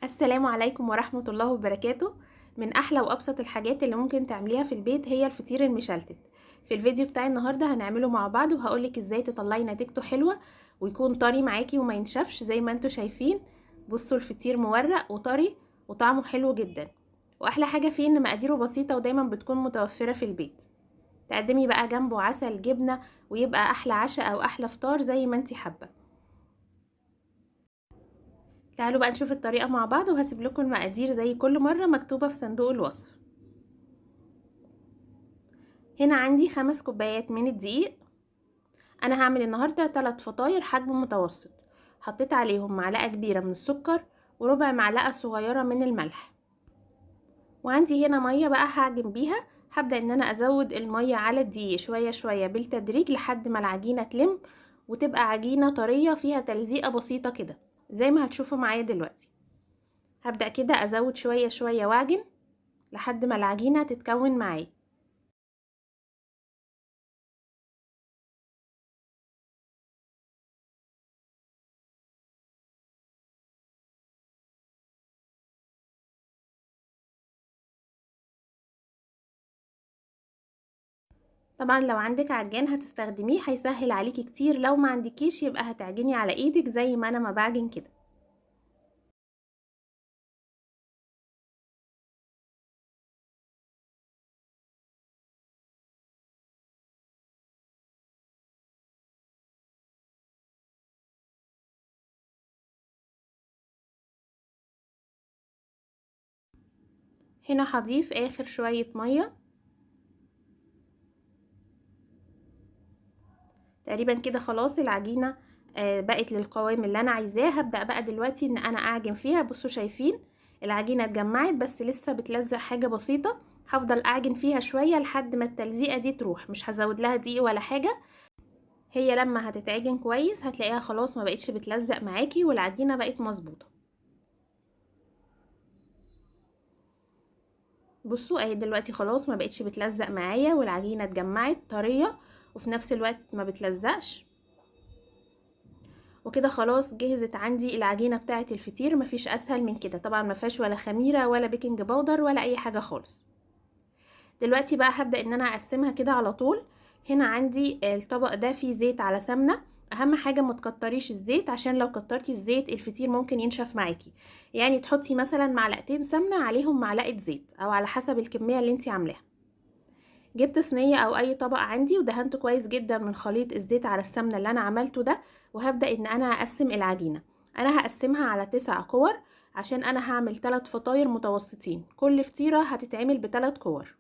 السلام عليكم ورحمة الله وبركاته. من أحلى وأبسط الحاجات اللي ممكن تعمليها في البيت هي الفطير المشلتت. في الفيديو بتاعي النهاردة هنعمله مع بعض وهقولك ازاي تطلعي نتيجته حلوة ويكون طري معاكي وما ينشفش زي ما انتوا شايفين. بصوا الفطير مورق وطري وطعمه حلو جدا، وأحلى حاجة فيه ان مقاديره بسيطة ودايما بتكون متوفرة في البيت. تقدمي بقى جنبه عسل جبنة ويبقى أحلى عشاء أو أحلى فطار زي ما انتي حابة. تعالوا بقى نشوف الطريقة مع بعض، وهسيب لكم المقادير زي كل مرة مكتوبة في صندوق الوصف. هنا عندي 5 كوبايات من الدقيق. انا هعمل النهاردة 3 فطاير حجم متوسط. حطيت عليهم معلقة كبيرة من السكر وربع معلقة صغيرة من الملح. وعندي هنا مية بقى هعجن بيها. هبدأ ان انا ازود المية على الدقيق شوية شوية بالتدريج لحد ما العجينة تلم وتبقى عجينة طرية فيها تلزيقة بسيطة كده زي ما هتشوفوا معايا دلوقتي. هبدأ كده ازود شوية شوية واعجن لحد ما العجينة تتكون معايا. طبعا لو عندك عجان هتستخدميه هيسهل عليكي كتير، لو ما عندكيش يبقى هتعجني على ايدك زي ما انا ما بعجن كده. هنا هضيف اخر شوية مية تقريبا كده. خلاص العجينة بقت للقوام اللي انا عايزاه. هبدأ بقى دلوقتي ان انا اعجن فيها. بصوا شايفين العجينة اتجمعت بس لسه بتلزق حاجة بسيطة. هفضل اعجن فيها شوية لحد ما التلزيقة دي تروح، مش هزود لها دقيق ولا حاجة. هي لما هتتعجن كويس هتلاقيها خلاص ما بقتش بتلزق معاكي والعجينة بقت مظبوطة. بصوا اهي دلوقتي خلاص ما بقتش بتلزق معايا والعجينه اتجمعت طريه وفي نفس الوقت ما بتلزقش. وكده خلاص جهزت عندي العجينه بتاعه الفطير. مفيش اسهل من كده طبعا، ما فيهاش ولا خميره ولا بيكنج باودر ولا اي حاجه خالص. دلوقتي بقى هبدا ان انا اقسمها كده على طول. هنا عندي الطبق ده فيه زيت على سمنه. اهم حاجه ما تكتريش الزيت، عشان لو كترتي الزيت الفطير ممكن ينشف معاكي. يعني تحطي مثلا معلقتين سمنه عليهم معلقه زيت او على حسب الكميه اللي انت عاملاها. جبت صينية او اي طبق عندي ودهنته كويس جدا من خليط الزيت على السمنة اللي انا عملته ده. وهبدأ ان انا اقسم العجينة. انا هقسمها على 9 كور عشان انا هعمل 3 فطاير متوسطين. كل فطيرة هتتعمل ب3 كور.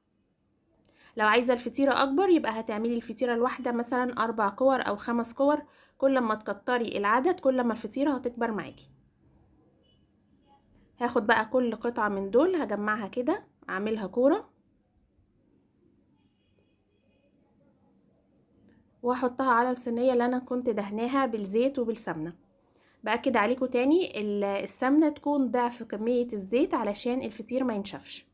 لو عايزة الفطيرة اكبر يبقى هتعملي الفطيرة الواحدة مثلا 4 كور او 5 كور. كل ما تكتري العدد كل ما الفطيرة هتكبر معاكي. هاخد بقى كل قطعة من دول هجمعها كده اعملها كورة واحطها على الصينيه اللي انا كنت دهناها بالزيت وبالسمنه. باكد عليكم تاني السمنه تكون ضعف كميه الزيت علشان الفطير ما ينشفش.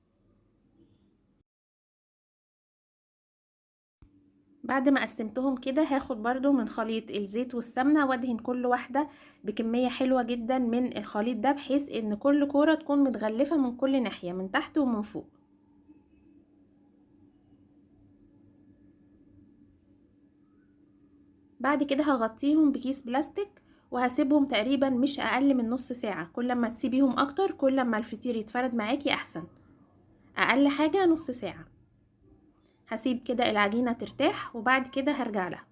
بعد ما قسمتهم كده هاخد برضو من خليط الزيت والسمنه وادهن كل واحده بكميه حلوه جدا من الخليط ده، بحيث ان كل كوره تكون متغلفه من كل ناحيه من تحت ومن فوق. بعد كده هغطيهم بكيس بلاستيك وهسيبهم تقريبا مش اقل من نص ساعه. كل ما تسيبيهم اكتر كل ما الفطير يتفرد معاكي احسن. اقل حاجة نص ساعة. هسيب كده العجينة ترتاح وبعد كده هرجع لها.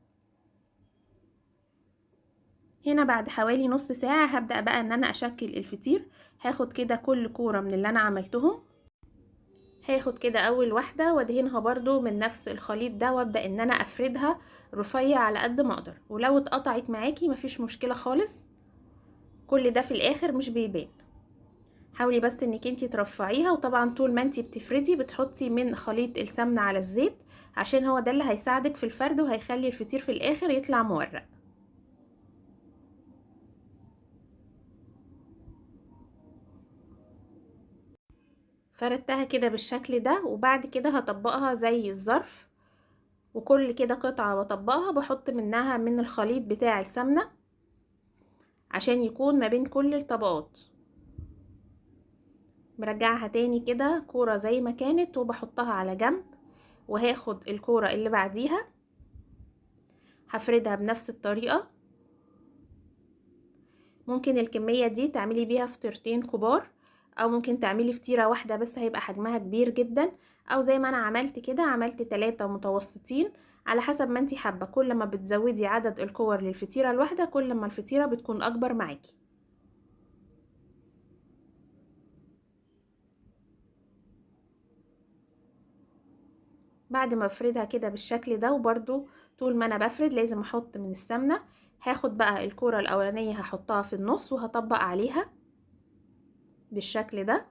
هنا بعد حوالي نص ساعة هبدأ بقى ان انا اشكل الفطير. هاخد كده كل كورة من اللي انا عملتهم. هاخد كده اول واحدة وادهنها برضو من نفس الخليط ده وابدأ ان انا افردها رفيع على قد ما اقدر. ولو اتقطعت معاكي مفيش مشكلة خالص، كل ده في الاخر مش بيبان. حاولي بس انك انتي ترفعيها، وطبعا طول ما انتي بتفردي بتحطي من خليط السمنة على الزيت عشان هو ده اللي هيساعدك في الفرد وهيخلي الفطير في الاخر يطلع مورق. فردتها كده بالشكل ده وبعد كده هطبقها زي الظرف. وكل كده قطعة بطبقها بحط منها من الخليط بتاع السمنة عشان يكون ما بين كل الطبقات. برجعها تاني كده كورة زي ما كانت وبحطها على جنب، وهاخد الكورة اللي بعديها هفردها بنفس الطريقة. ممكن الكمية دي تعملي بيها فطيرتين كبار، او ممكن تعملي فطيرة واحدة بس هيبقى حجمها كبير جدا، او زي ما انا عملت كده عملت 3 متوسطين، على حسب ما انتي حابة. كل ما بتزودي عدد الكور للفطيرة الواحدة كل ما الفطيرة بتكون اكبر معاكي. بعد ما بفردها كده بالشكل ده، وبرده طول ما انا بفرد لازم احط من السمنة. هاخد بقى الكورة الاولانية هحطها في النص وهطبق عليها بالشكل ده،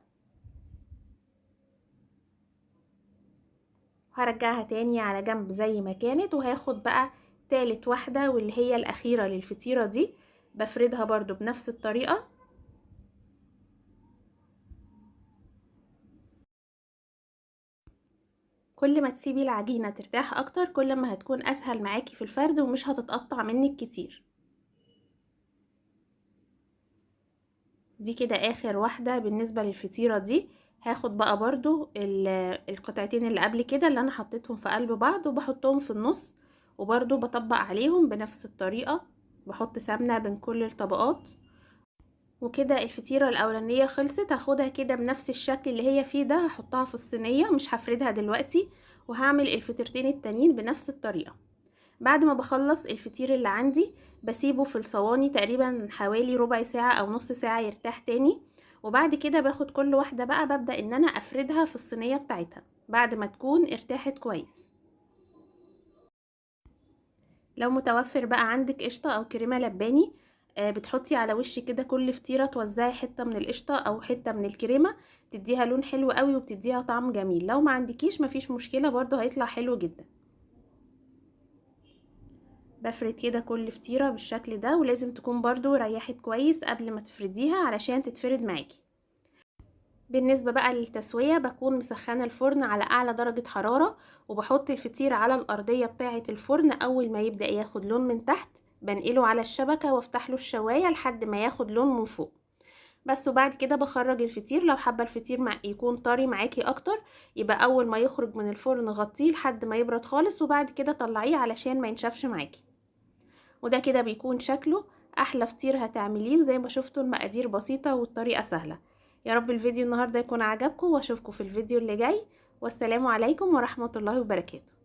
هرجعها تاني على جنب زي ما كانت، وهاخد بقى تالت واحدة واللي هي الاخيرة للفطيرة دي، بفردها برضو بنفس الطريقة. كل ما تسيبي العجينة ترتاح اكتر كل ما هتكون اسهل معاكي في الفرد ومش هتتقطع منك كتير. دي كده اخر واحدة بالنسبة للفطيرة دي. هاخد بقى برضو القطعتين اللي قبل كده اللي انا حطيتهم في قلب بعض وبحطهم في النص، وبرضو بطبق عليهم بنفس الطريقة، بحط سمنة بين كل الطبقات. وكده الفطيرة الاولانية خلصت. هاخدها كده بنفس الشكل اللي هي فيه ده، هحطها في الصينية مش هفردها دلوقتي، وهعمل الفطيرتين التانيين بنفس الطريقة. بعد ما بخلص الفطير اللي عندي بسيبه في الصواني تقريبا حوالي ربع ساعة او نص ساعة يرتاح تاني، وبعد كده باخد كل واحدة بقى ببدأ ان انا افردها في الصينية بتاعتها بعد ما تكون ارتاحت كويس. لو متوفر بقى عندك قشطة او كريمة لباني، بتحطي على وش كده كل فطيرة توزعي حتة من القشطة او حتة من الكريمة، تديها لون حلو قوي وبتديها طعم جميل. لو ما عندكيش مفيش مشكلة برضو هيطلع حلو جدا. بفرد كده كل فطيرة بالشكل ده، ولازم تكون برضو ريحت كويس قبل ما تفرديها علشان تتفرد معاكي. بالنسبة بقى للتسوية بكون مسخنة الفرن على اعلى درجة حرارة، وبحط الفطير على الارضية بتاعة الفرن. اول ما يبدأ ياخد لون من تحت بنقله على الشبكة وافتح له الشواية لحد ما ياخد لون من فوق بس. وبعد كده بخرج الفطير. لو حابة الفطير يكون طري معاكي اكتر، يبقى اول ما يخرج من الفرن غطيه لحد ما يبرد خالص، وبعد كده طلعيه علشان ما ينشفش معاكي. وده كده بيكون شكله احلى فطير هتعمليه. وزي ما شفتوا المقادير بسيطة والطريقة سهلة. يا رب الفيديو النهاردة يكون عجبكم، واشوفكم في الفيديو اللي جاي، والسلام عليكم ورحمة الله وبركاته.